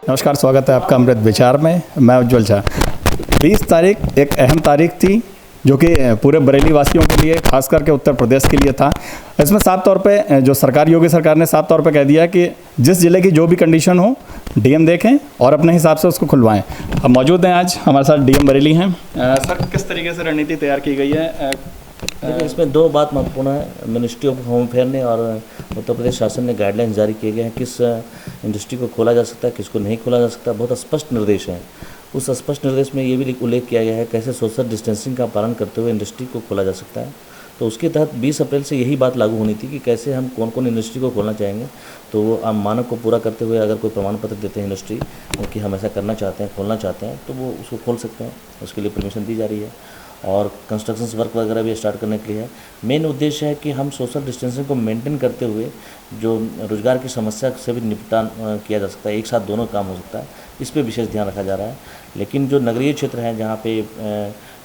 नमस्कार, स्वागत है आपका अमृत विचार में। मैं उज्ज्वल झा। 20 तारीख एक अहम तारीख थी जो कि पूरे बरेली वासियों के लिए, खास करके उत्तर प्रदेश के लिए था। इसमें साफ तौर पे जो योगी सरकार ने साफ तौर पे कह दिया कि जिस ज़िले की जो भी कंडीशन हो डीएम देखें और अपने हिसाब से उसको खुलवाएं। अब मौजूद हैं आज हमारे साथ डीएम बरेली हैं। सर, किस तरीके से रणनीति तैयार की गई है? देखिए, इसमें दो बात महत्वपूर्ण है। मिनिस्ट्री ऑफ होम अफेयर ने और उत्तर प्रदेश शासन ने गाइडलाइंस जारी किए गए हैं किस इंडस्ट्री को खोला जा सकता है, किसको नहीं खोला जा सकता। बहुत स्पष्ट निर्देश हैं। उस स्पष्ट निर्देश में ये भी उल्लेख किया गया है कैसे सोशल डिस्टेंसिंग का पालन करते हुए इंडस्ट्री को खोला जा सकता है। तो उसके तहत 20 अप्रैल से यही बात लागू होनी थी कि कैसे हम कौन कौन इंडस्ट्री को खोलना चाहेंगे। तो वो आम मानक को पूरा करते हुए अगर कोई प्रमाण पत्र देते हैं इंडस्ट्री कि हम ऐसा करना चाहते हैं, खोलना चाहते हैं, तो वो उसको खोल सकते हैं। उसके लिए परमिशन दी जा रही है और कंस्ट्रक्शन वर्क वगैरह भी स्टार्ट करने के लिए है। मेन उद्देश्य है कि हम सोशल डिस्टेंसिंग को मेंटेन करते हुए जो रोज़गार की समस्या से भी निपटान किया जा सकता है, एक साथ दोनों काम हो सकता है, इस पे विशेष ध्यान रखा जा रहा है। लेकिन जो नगरीय क्षेत्र हैं, जहाँ पे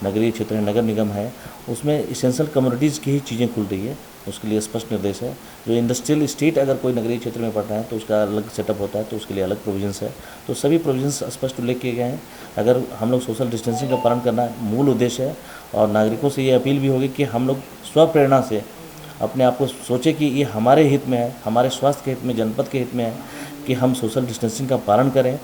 नगरीय क्षेत्र है, नगर निगम है, उसमें इसेंशियल कम्युनिटीज़ की ही चीज़ें खुल रही है। उसके लिए स्पष्ट निर्देश है। जो इंडस्ट्रियल स्टेट अगर कोई नगरीय क्षेत्र में पड़ रहा है तो उसका अलग सेटअप होता है, तो उसके लिए अलग प्रोविजंस है। तो सभी प्रोविजंस स्पष्ट उल्लेख किए गए हैं। अगर हम लोग सोशल डिस्टेंसिंग का पालन करना मूल उद्देश्य है और नागरिकों से ये अपील भी होगी कि हम लोग स्वप्रेरणा से अपने आप को सोचें कि ये हमारे हित में है, हमारे स्वास्थ्य के हित में, जनपद के हित में है कि हम सोशल डिस्टेंसिंग का पालन करें।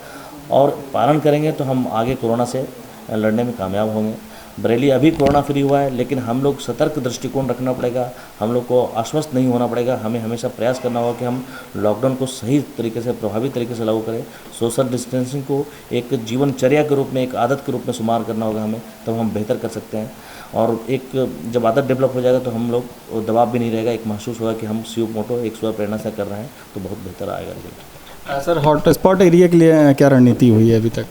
और पालन करेंगे तो हम आगे कोरोना से लड़ने में कामयाब होंगे। बरेली अभी कोरोना फ्री हुआ है, लेकिन हम लोग सतर्क दृष्टिकोण रखना पड़ेगा। हम लोग को आश्वस्त नहीं होना पड़ेगा। हमें हमेशा प्रयास करना होगा कि हम लॉकडाउन को सही तरीके से, प्रभावी तरीके से लागू करें। सोशल डिस्टेंसिंग को एक जीवनचर्या के रूप में, एक आदत के रूप में शुमार करना होगा हमें, तब हम बेहतर कर सकते हैं। और एक जब आदत डेवलप हो जाएगा तो हम लोग दबाव भी नहीं रहेगा। एक महसूस होगा कि हम स्व मोटो, एक स्व प्रेरणा से कर रहे हैं, तो बहुत बेहतर आएगा result. Sir, hot spot area के लिए क्या रणनीति हुई है अभी तक?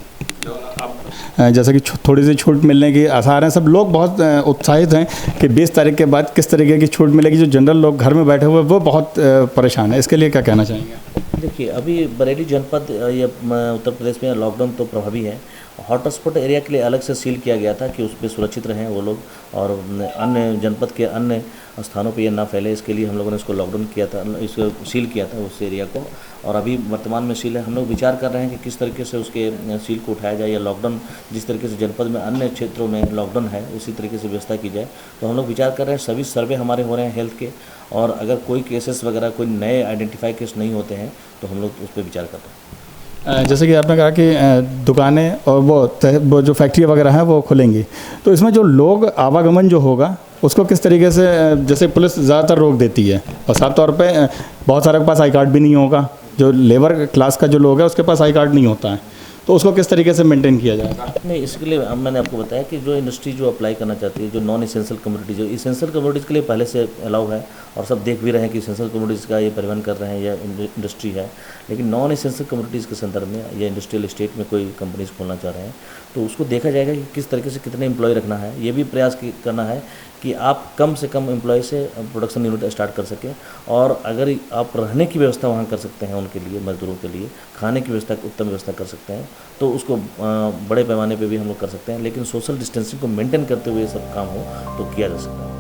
जैसे कि थोड़ी सी छूट मिलने की आसार हैं, सब लोग बहुत उत्साहित हैं कि 20 तारीख के बाद किस तरीके की छूट मिलेगी। जो जनरल लोग घर में बैठे हुए वो बहुत परेशान है, इसके लिए क्या कहना चाहेंगे? देखिए, अभी बरेली जनपद या उत्तर प्रदेश में लॉकडाउन तो प्रभावी है। हॉटस्पॉट एरिया के लिए अलग से सील किया गया था कि उस पर सुरक्षित रहें वो लोग और अन्य जनपद के अन्य स्थानों पे ये ना फैले। इसके लिए हम लोगों ने इसको लॉकडाउन किया था, इसको सील किया था उस एरिया को। और अभी वर्तमान में सील है। हम लोग विचार कर रहे हैं कि किस तरीके से उसके सील को उठाया जाए या लॉकडाउन जिस तरीके से जनपद में अन्य क्षेत्रों में लॉकडाउन है उसी तरीके से व्यवस्था की जाए। तो हम लोग विचार कर रहे हैं। सभी सर्वे हमारे हो रहे हैं हेल्थ के, और अगर कोई केसेस वगैरह, कोई नए आइडेंटिफाई केस नहीं होते हैं तो हम लोग उस पर विचार कर रहे हैं। जैसे कि आपने कहा कि दुकानें और वो जो फैक्ट्री वगैरह हैं वो खुलेंगी, तो इसमें जो लोग आवागमन जो होगा उसको किस तरीके से, जैसे पुलिस ज़्यादातर रोक देती है और साफ तौर पे बहुत सारे के पास आई कार्ड भी नहीं होगा। जो लेबर क्लास का जो लोग है उसके पास आई कार्ड नहीं होता है, तो उसको किस तरीके से मेंटेन किया जाएगा? नहीं, इसके लिए मैंने आपको बताया कि जो इंडस्ट्री जो अप्लाई करना चाहती है, जो नॉन इसेंशियल कम्युनिटीज, जो इसेंशियल कम्युनिटीज़ के लिए पहले से अलाउ है और सब देख भी रहे हैं कि इसेंशियल कम्युनिटीज़ का ये परिवहन कर रहे हैं या इंडस्ट्री है। लेकिन नॉन इसेंशियल कम्युनिटीज़ के संदर्भ में या इंडस्ट्रियल स्टेट में कोई कंपनीज खोलना चाह रहे हैं तो उसको देखा जाएगा कि किस तरीके से कितने एम्प्लॉय रखना है। ये भी प्रयास करना है कि आप कम से कम एम्प्लॉय से प्रोडक्शन यूनिट स्टार्ट कर सकें। और अगर आप रहने की व्यवस्था वहाँ कर सकते हैं, उनके लिए, मजदूरों के लिए खाने की व्यवस्था, उत्तम व्यवस्था कर सकते हैं, तो उसको बड़े पैमाने पे भी हम लोग कर सकते हैं। लेकिन सोशल डिस्टेंसिंग को मेंटेन करते हुए सब काम हो तो किया जा सकता है।